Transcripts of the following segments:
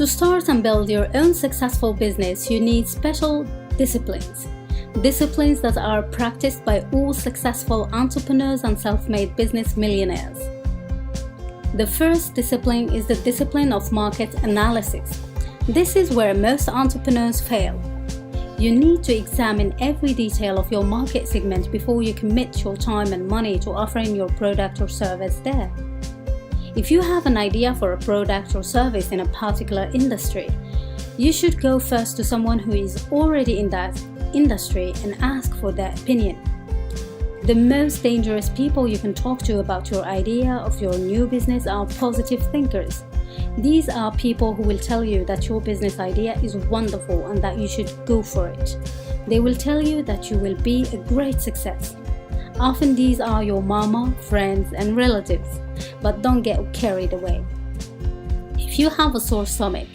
To start and build your own successful business, you need special disciplines. Disciplines that are practiced by all successful entrepreneurs and self-made business millionaires. The first discipline is the discipline of market analysis. This is where most entrepreneurs fail. You need to examine every detail of your market segment before you commit your time and money to offering your product or service there. If you have an idea for a product or service in a particular industry, you should go first to someone who is already in that industry and ask for their opinion. The most dangerous people you can talk to about your idea of your new business are positive thinkers. These are people who will tell you that your business idea is wonderful and that you should go for it. They will tell you that you will be a great success. Often these are your mama, friends, and relatives, but don't get carried away. If you have a sore stomach,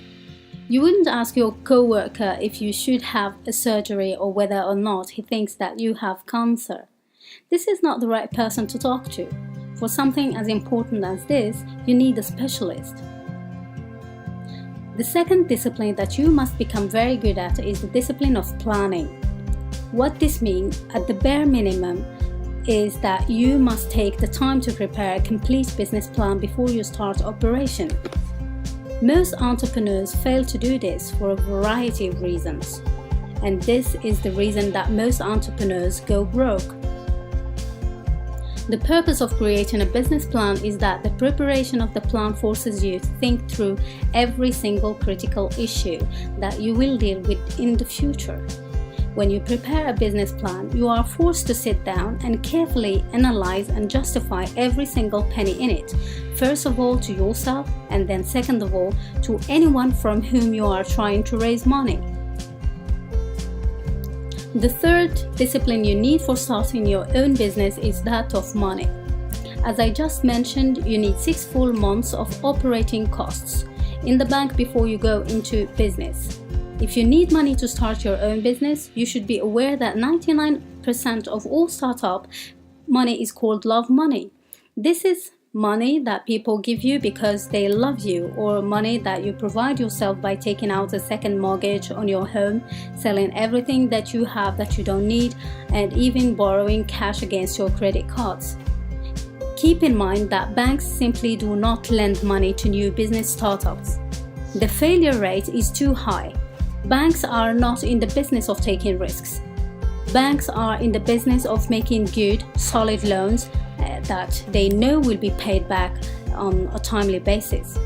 you wouldn't ask your co-worker if you should have a surgery or whether or not he thinks that you have cancer. This is not the right person to talk to. For something as important as this, you need a specialist. The second discipline that you must become very good at is the discipline of planning. What this means, at the bare minimum, is that you must take the time to prepare a complete business plan before you start operation. Most entrepreneurs fail to do this for a variety of reasons, and this is the reason that most entrepreneurs go broke. The purpose of creating a business plan is that the preparation of the plan forces you to think through every single critical issue that you will deal with in the future. When you prepare a business plan, you are forced to sit down and carefully analyze and justify every single penny in it, first of all to yourself, and then second of all to anyone from whom you are trying to raise money. The third discipline you need for starting your own business is that of money. As I just mentioned, you need 6 full months of operating costs in the bank before you go into business. If you need money to start your own business, you should be aware that 99% of all startup money is called love money. This is money that people give you because they love you, or money that you provide yourself by taking out a second mortgage on your home, selling everything that you have that you don't need, and even borrowing cash against your credit cards. Keep in mind that banks simply do not lend money to new business startups. The failure rate is too high. Banks are not in the business of taking risks. Banks are in the business of making good, solid loans that they know will be paid back on a timely basis.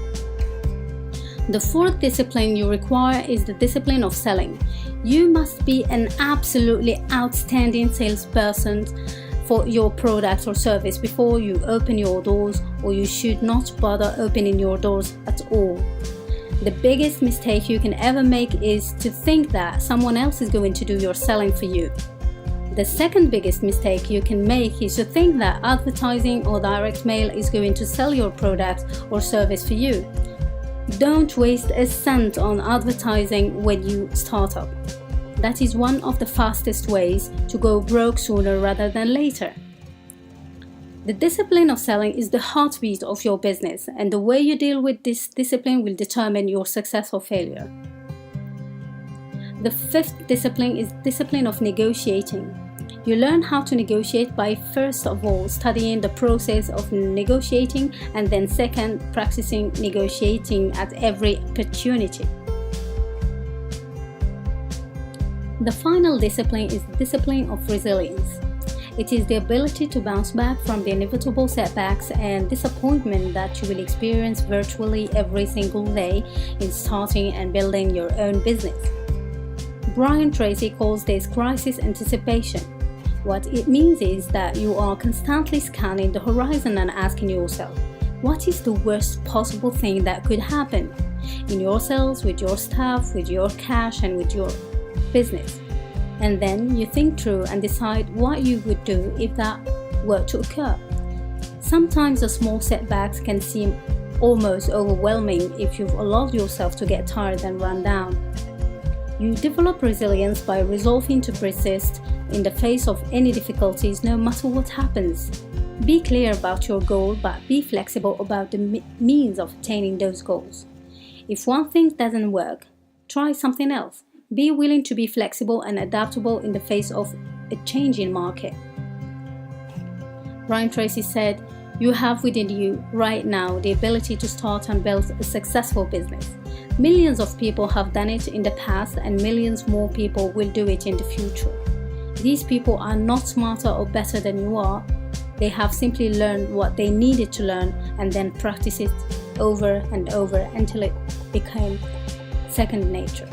The fourth discipline you require is the discipline of selling. You must be an absolutely outstanding salesperson for your product or service before you open your doors, or you should not bother opening your doors at all. The biggest mistake you can ever make is to think that someone else is going to do your selling for you. The second biggest mistake you can make is to think that advertising or direct mail is going to sell your product or service for you. Don't waste a cent on advertising when you start up. That is one of the fastest ways to go broke sooner rather than later. The discipline of selling is the heartbeat of your business, and the way you deal with this discipline will determine your success or failure. The fifth discipline is discipline of negotiating. You learn how to negotiate by first of all studying the process of negotiating, and then second, practicing negotiating at every opportunity. The final discipline is the discipline of resilience. It is the ability to bounce back from the inevitable setbacks and disappointment that you will experience virtually every single day in starting and building your own business. Brian Tracy calls this crisis anticipation. What it means is that you are constantly scanning the horizon and asking yourself, what is the worst possible thing that could happen in your sales, with your staff, with your cash, and with your business? And then you think through and decide what you would do if that were to occur. Sometimes the small setbacks can seem almost overwhelming if you've allowed yourself to get tired and run down. You develop resilience by resolving to persist in the face of any difficulties, no matter what happens. Be clear about your goal, but be flexible about the means of attaining those goals. If one thing doesn't work, try something else. Be willing to be flexible and adaptable in the face of a changing market. Brian Tracy said, "You have within you right now the ability to start and build a successful business. Millions of people have done it in the past, and millions more people will do it in the future. These people are not smarter or better than you are. They have simply learned what they needed to learn and then practice it over and over until it became second nature."